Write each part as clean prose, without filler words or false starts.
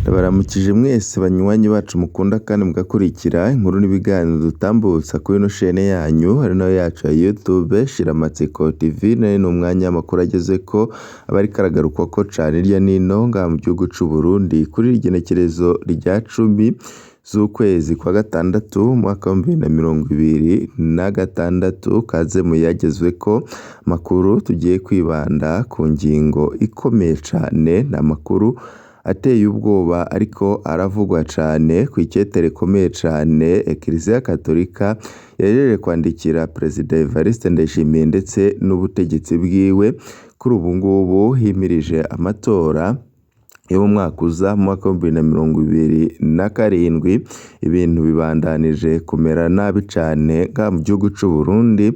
Ndabaramukije mwese banywanyi bacu mukunda kandi mugakurikira inkuru n'ibiganiro dutambutsa kuri ino shene yanyu ari nayo yacu ya YouTube Shiramatsiko TV. Nayo ni umwanya w'amakuru agezeko aba ariko aragarukwako cane hirya nino ngaha mu gihugu c'u Burundi kuri iri genekerezo rya 10 z'ukwezi kwa gatandatu umwaka wa 2026. Kaze mu yagezweko makuru tugiye kwibanda ku ngingo ikomeye cane, n'amakuru ateye ubwoba ariko aravugwa cane kw'ikete rikomeye cane Eklezia Katolika yahejeje kwandikira Perezida Evariste Ndayishimiye ndetse n'ubutegetsi bwiwe. Kuri ubu ngubu himirije amatora yo mu mwaka uza mu mwaka wa 2027. Ibintu bibandanije kumera nabi cane ngaha mu gihugu c'u Burundi,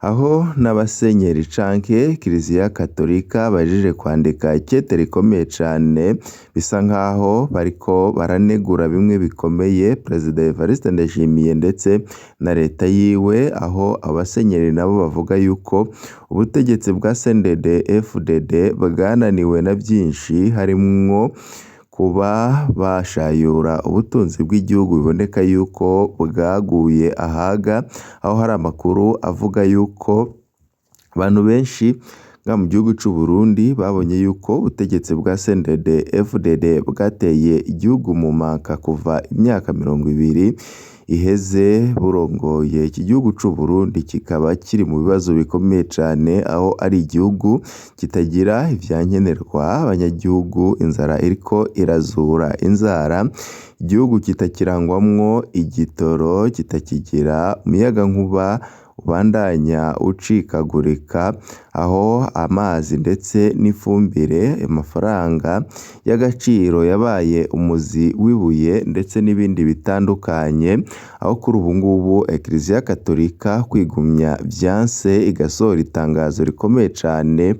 aho n'abasenyeri canke Eklezia Katolika bahejeje kwandika ikete rikomeye cane, bisa nkaho bariko baranegura bimwe bikomeye Perezida Evariste Ndayishimiye ndetse na leta yiwe, aho abasenyeri nabo bavuga yuko ubutegetsi bwa CNDD-FDD bwananiwe na vyinshi, harimwo kuba bashayura ubutunzi bw'igihugu biboneka yuko bwaguye ahaga, aho hari amakuru avuga yuko abantu benshi nga mu gihugu c'u Burundi babonye yuko ubutegetsi bwa CNDD-FDD bwateye igihugu mu maka kuva imyaka 20 iheze burongoye. Iki gihugu c'u Burundi kikaba kiri mu bibazo bikomeye cane, aho ari igihugu kitagira ivyankenerwa, abanyagihugu inzara iriko irazura inzara, igihugu kitakirangwamwo igitoro, kitakigira umuyagankuba ubandanya ucikagurika, aho amazi ndetse n'ifumbire amafaranga y'agaciro yabaye umuzi w'ibuye ndetse n'ibindi bitandukanye. Aho kuri ubu ngubu Eklezia Katolika kwigumya vyanse igasohora itangazo rikomeye cane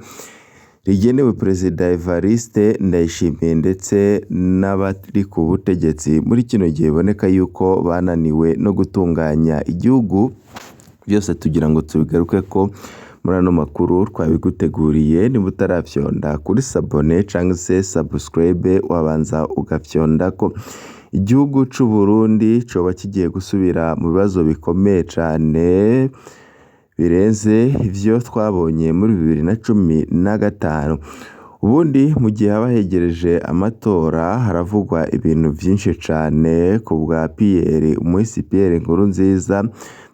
rigenewe Perezida Evariste Ndayishimiye ndetse n'abari ku butegetsi muri kino gihe boneka yuko bananiwe no gutunganya igihugu. Byose tugira ngo tubigarukeko muri ano makuru twabiguteguriye. Niba utarafyonda kuri sabone canke se subscribe wabanza ugafyondako. Igihugu c'u Burundi coba kigiye gusubira mu bibazo bikomeye cane birenze ivyo twabonye muri 2015. Ubundi mu gihe haba hegereje amatora haravugwa ibintu vyinshi cane ku bwa Umuhisi Pierre Nkurunziza.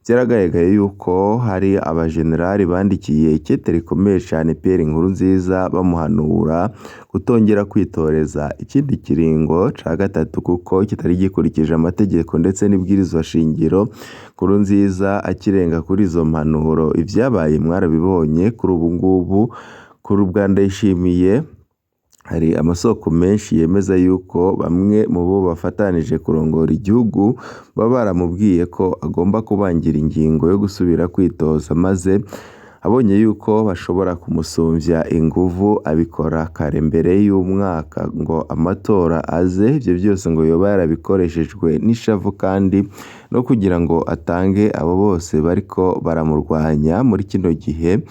Vyaragaragaye yuko hari abajenerali bandikiye ikete rikomeye cane Pierre Nkurunziza bamuhanura kutongera kwitoreza ikindi kiringo ca gatatu kuko kitari gikurikije amategeko ndetse n'ibwirizwa shingiro. Nkurunziza akirenga kuri izo mpanuro, ivyabaye mwarabibonye. Kuri ubu ngubu kuri ubwa Ndayishimiye hari amasoko menshi yemeza yuko bamwe mu bo bafatanije kurongora igihugu baba baramubwiye ko agomba kubangira ingingo yo gusubira kwitoza, maze abonye yuko bashobora kumusumvya inguvu abikora kare mbere y'umwaka ngo amatora aze. Ivyo byose ngo yoba yarabikoreshejwe n'ishavu kandi no kugira ngo atange abo bose bariko baramurwanya muri kino gihe.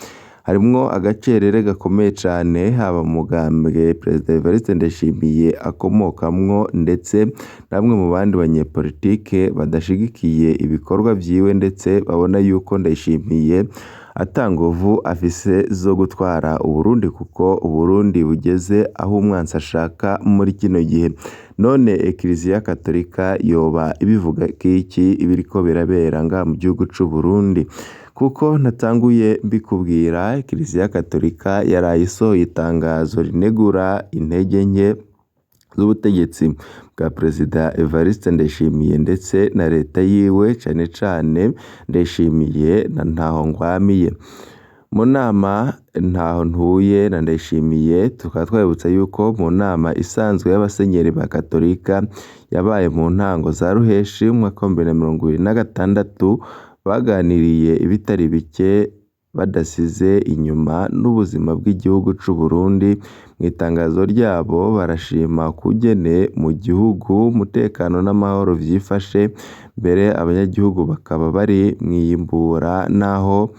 Harimwo agacerere gakomeye cane haba mugambwe Perezida Evariste Ndayishimiye akomokamwo ndetse namwe mu bandi banyepolitike badashigikiye ibikorwa vyiwe, ndetse babona yuko Ndayishimiye atanguvu afise zo gutwara Uburundi kuko Uburundi bugeze aho umwansi ashaka muri kino gihe. None Eklezia Katolika yoba ibivuga kiki ibiriko birabera ngaha mu gihugu c'u Burundi? Kuko natanguye mbikubwira, Eklezia Katolika yarayisohoye itangazo rinegura intege nke z'ubutegetsi bwa Perezida Evariste Ndayishimiye ndetse na leta yiwe, cane cane Ndayishimiye na Ntahongwamiye. Mu nama Ntaho Ntuye na Ndayishimiye tukaba twabibutsa yuko mu nama isanzwe y'abasenyeri ba Katolika yabaye mu ntango za Ruheshi mu mwaka wa 2026 baganiriye ibitari bike badasize inyuma n'ubuzima bw'igihugu c'u Burundi. Mu itangazo ryabo barashima kugene mu gihugu umutekano n'amahoro vyifashe, mbere abanyagihugu bakaba bari mwiyimbura, naho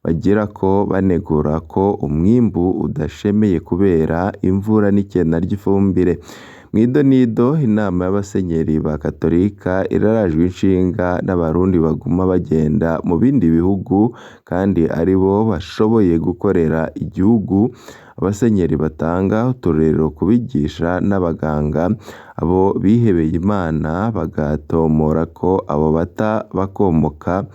bagira ko banegura ko umwimbu udashemeye kubera imvura n'ikena ry'ifumbire. Mw'idonido inama y'abasenyeri ba Katolika irarajwe inshinga n'abarundi baguma bagenda mu bindi bihugu kandi aribo bashoboye gukorera igihugu. Abasenyeri batanga uturorero ku bigisha n'abaganga, abo bihebeye Imana bagatomora ko abo bakomoka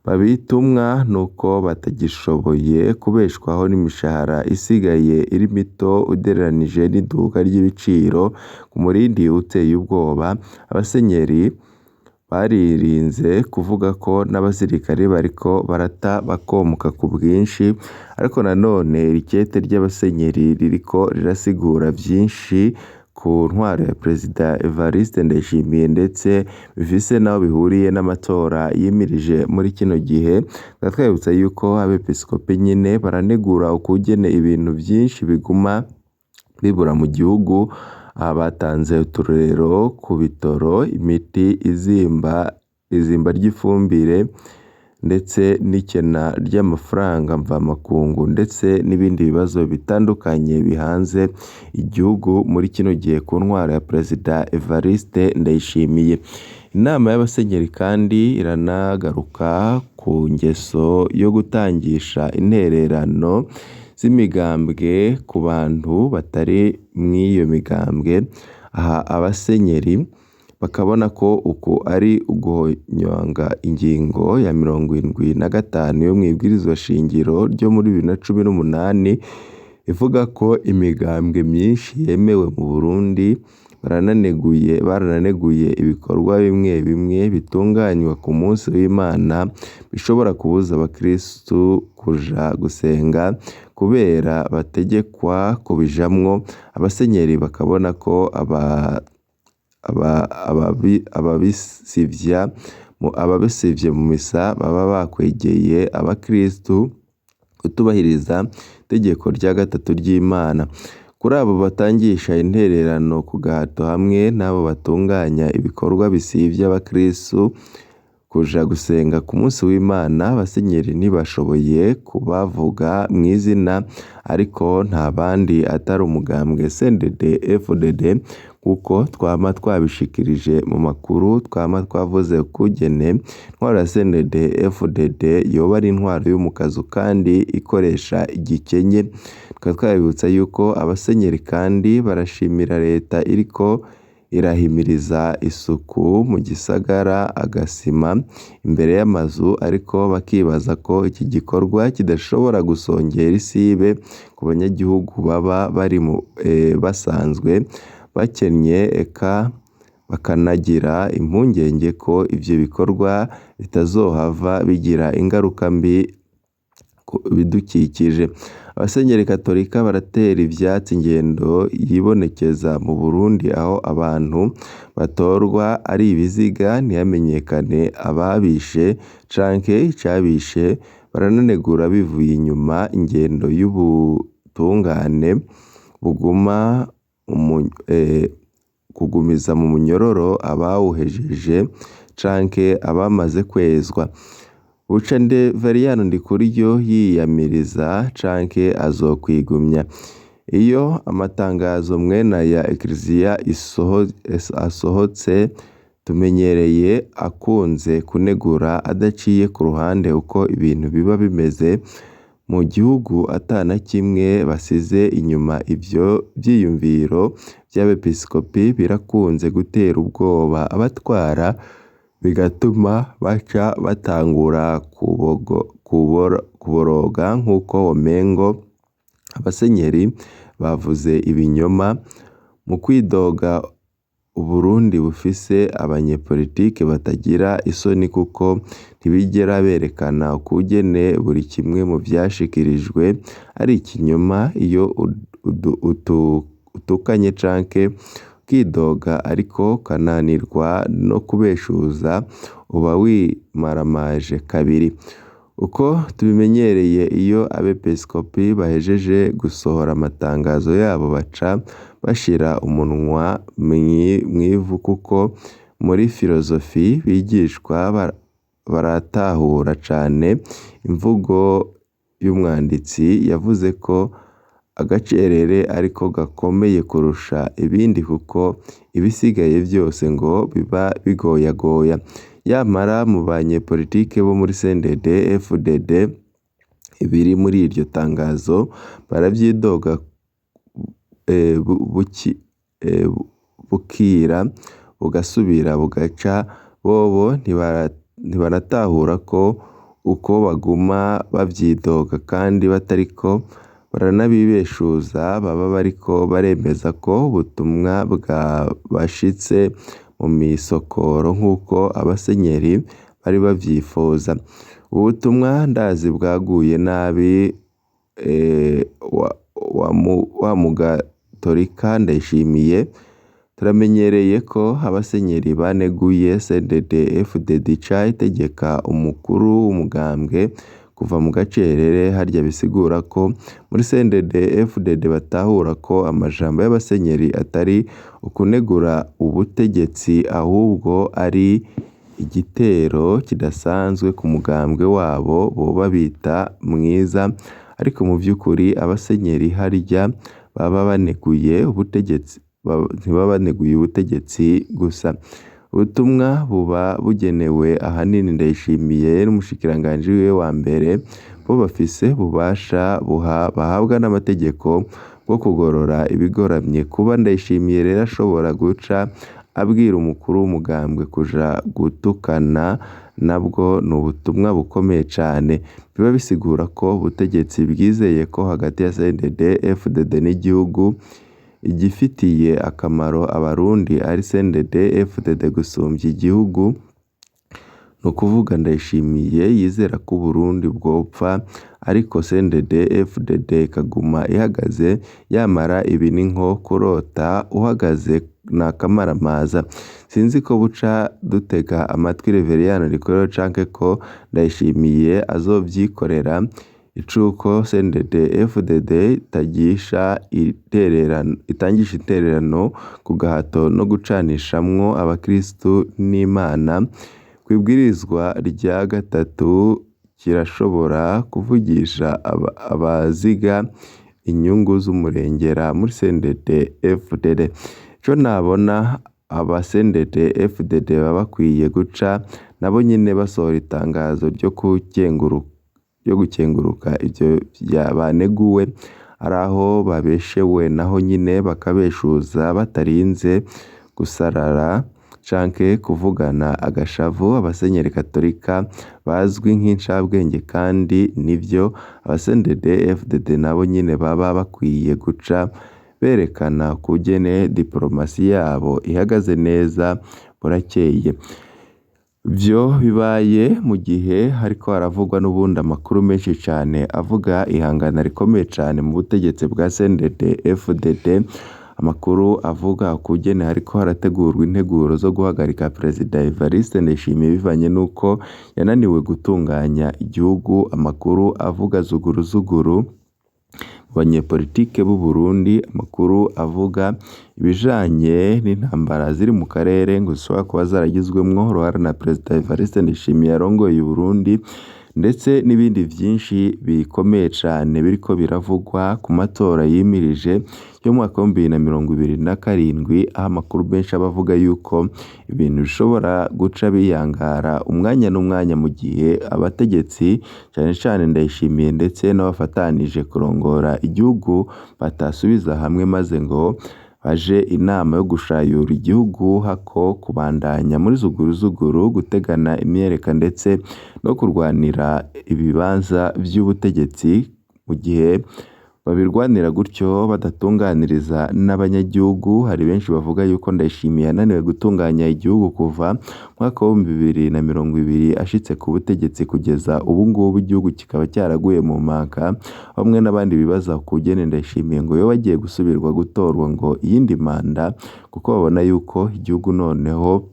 babitumwa nuko batagishoboye kubeshwaho n'imishahara isigaye iri mito ugereranije n'iduka ry'ibiciro ku murindi uteye ubwoba. Abasenyeri baririnze kuvuga ko n'abasirikare bariko barata bakomoka ku bwinshi, ariko nanone iri kete ry'abasenyeri ririko rirasigura vyinshi ku ntwaro ya Perezida Evariste Ndayishimiye ndetse bifise naho bihuriye n'amatora yimirije muri kino gihe. Twibutsa yuko abepiskopi nyene baranegura ukugene ibintu vyinshi biguma bibura mu gihugu. Batanze uturorero ku bitoro, imiti izimba ry'ifumbire ndetse n'ikena ry'amafaranga mvamakungu ndetse n'ibindi bibazo bitandukanye bihanze igihugu muri kino gihe ku ntwaro ya Perezida Evariste Ndayishimiye. Inama y'abasenyeri kandi iranagaruka ku ngeso yo gutangisha intererano z'imigambwe ku bantu batari mw'iyo migambwe. Aha abasenyeri bakabona ko uku ari uguhonyanga ingingo ya 75 yo mw'ibwirizwa shingiro ryo muri 2018 ivuga ko imigambwe myinshi yemewe mu Burundi. Barananeguye ibikorwa bimwe bimwe bitunganywa ku munsi w'Imana bishobora kubuza abakristu kuja gusenga kubera bategekwa kubijamwo. Abasenyeri bakabona ko ababisivye mu misa baba bakwegeye abakristu kutubahiriza itegeko rya gatatu ry'Imana. Kuri abo batangisha intererano ku gahato hamwe n'abo batunganya ibikorwa bisivya abakristu kuja gusenga ku munsi w'Imana, abasenyeri ntibashoboye kubavuga mw'izina, ariko nta bandi atari umugambwe CNDD FDD kuko twama twabishikirije mu makuru. Twama twavuze ukugene intwaro ya CNDD FDD yoba ari intwaro y'umukazo kandi ikoresha igikenye. Tukaba twabibutsa yuko abasenyeri kandi barashimira leta iriko irahimiriza isuku mu gisagara, agasima imbere y'amazu, ariko bakibaza ko iki gikorwa kidashobora gusongera isibe ku banyagihugu baba bari basanzwe bakennye, eka bakanagira impungenge ko ivyo bikorwa bitazohava bigira ingaruka mbi ku bidukikije. Abasenyeri Katolika baratera ivyatsi ingendo yibonekeza mu Burundi aho abantu batorwa ari ibiziga ntihamenyekane ababishe canke icabishe. Barananegura bivuye inyuma ingendo y'ubutungane kugumiza mu munyororo abawuhejeje canke abamaze kwezwa. Bucende Valeriano Ndikuriyo yiyamiriza canke azokwigumya. Iyo amatangazo mwene ya Ekleziya asohotse, tumenyereye akunze kunegura adaciye ku ruhande uko ibintu biba bimeze mu gihugu atana kimwe basize inyuma. Ivyo vyiyumviro vy'abepiskopi birakunze gutera ubwoba abatwara, bigatuma baca batangura kuboroga nk'uko womengo abasenyeri bavuze ibinyoma mu kwidoga Uburundi bufise abanyepolitike batagira isoni kuko ntibigera berekana ukugene buri kimwe mu vyashikirijwe ari ikinyoma. Iyo utukanye canke ukidoga ariko kananirwa no kubeshuza uba wimaramaje kabiri. Uko tubimenyereye iyo abepiskopi bahejeje gusohora amatangazo yabo baca bashira umunwa mw'ivu kuko muri filozofi bigishwa baratahura cane imvugo y'umwanditsi yavuze ko agacerere ariko gakomeye kurusha ibindi kuko ibisigaye byose ngo biba bigoyagoya. Yamara mu banyepolitike bo muri CNDD-FDD ibiri muri iryo tangazo barabyidoga bukira bugasubira bugaca, bobo ntibaratahura ko uko baguma babyidoga kandi batariko baranabibeshuza baba bariko baremeza ko ubutumwa bwabashitse mu misokoro nk'uko abasenyeri bari bavyifuza. Ubutumwa ndazi bwaguye nabi wa mugatorika Ndayishimiye. Turamenyereye ko abasenyeri baneguye CNDD-FDD ica itegeka umukuru w'umugambwe kuva mu gacerere, harya bisigura ko muri CNDD-FDD batahura ko amajambo y'abasenyeri atari ukunegura ubutegetsi ahubwo ari igitero kidasanzwe ku mugambwe wabo boba bita mwiza, ariko mu by'ukuri abasenyeri harya baba baneguye ubutegetsi, ntibaba baneguye ubutegetsi gusa. Ubutumwa buba bugenewe ahanini Ndayishimiye n'umushikiranganji wiwe wa mbere, bo bafise bubasha bahabwa n'amategeko bwo kugorora ibigoramye. Kuba Ndayishimiye rero ashobora guca abwira umukuru w'umugambwe kuja gutukana nabwo ni ubutumwa bukomeye cane. Biba bisigura ko ubutegetsi bwizeye ko hagati ya CNDD-FDD n'igihugu igifitiye akamaro abarundi ari CNDD-FDD gusumvya igihugu. Ni ukuvuga Ndayishimiye yizera ko Uburundi bwopfa ariko CNDD-FDD ikaguma ihagaze, yamara ibi ni nko kurota uhagaze n'akamaramaza. Sinzi ko buca dutega amatwi Reveriyani Rikoero canke ko Ndayishimiye azovyikorera icuko CNDD-FDD itangisha intererano ku gahato no gucanishamwo abakristu n'Imana. Kwibwirizwa rya gatatu kirashobora kuvugisha abaziga inyungu z'umurengera muri CNDD-FDD. Ico nabona aba CNDD-FDD baba bakwiye guca nabo nyene basohora itangazo ryo gukenguruka ivyo baneguwe, ari aho babeshewe naho nyine bakabeshuza batarinze gusarara canke kuvugana agashavu. Abasenyeri Katolika bazwi nk'incabwenge kandi nivyo aba CNDD-FDD nabo nyine baba bakwiye guca berekana kugene diplomasi yabo ihagaze neza burakeye. Vyo bibaye mu gihe hariko haravugwa n'ubundi amakuru menshi cane avuga ihangana rikomeye cane mu butegetsi bwa CNDD-FDD. Amakuru avuga kugene hariko harategurwa integuro zo guhagarika Perezida Evariste Ndayishimiye bivanye n'uko yananiwe gutunganya igihugu. Amakuru avuga zuguruzuguru banyepolitike b'u Burundi, amakuru avuga ibijanye n'intambara ziri mu karere ngo zishobora kuba zaragizwemwo uruhara na Perezida Evariste Ndayishimiye yarongoye u Burundi, ndetse n'ibindi vyinshi bikomeye cane biriko biravugwa ku matora yimirije yo mu mwaka w'2027, aho amakuru menshi aba avuga yuko ibintu bishobora guca biyangara umwanya n'umwanya mu gihe abategetsi cane cane Ndayishimiye ndetse n'abafatanije kurongora igihugu batasubiza hamwe maze ngo baje inama yo gushayura igihugu hako kubandanya muri zuguruzuguru, gutegana imyereka ndetse no kurwanira ibibanza vy'ubutegetsi. Mu gihe babirwanira gutyo badatunganiriza n'abanyagihugu, hari benshi bavuga yuko Ndayishimiye yananiwe gutunganya igihugu kuva mwaka wa 2020 ashitse ku butegetsi kugeza ubu ngubu igihugu kikaba cyaraguye mu manga. Bamwe n'abandi bibaza kugene Ndayishimiye ngo yoba agiye gusubirwa gutorwa ngo iyindi manda, kuko babona yuko igihugu noneho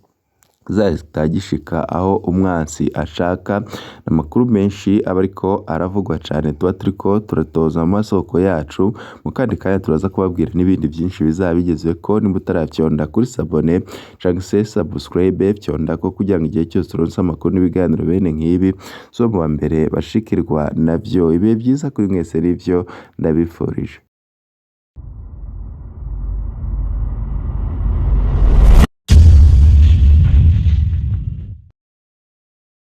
zitagishika aho umwansi ashaka. Amakuru menshi aba ariko aravugwa cane tuba turiko turatoza mu masoko yacu. Mu kandi kanya turaza kubabwira n'ibindi vyinshi bizaba bigezweko. Nimba utaravyonda kuri sabone canke se subscribe, vyondako kugira ngo igihe cyose turonse amakuru n'ibiganiro bene nk'ibi zo mu mbere bashikirwa navyo. Ibihe vyiza kuri mwese rivyo ndabifurije.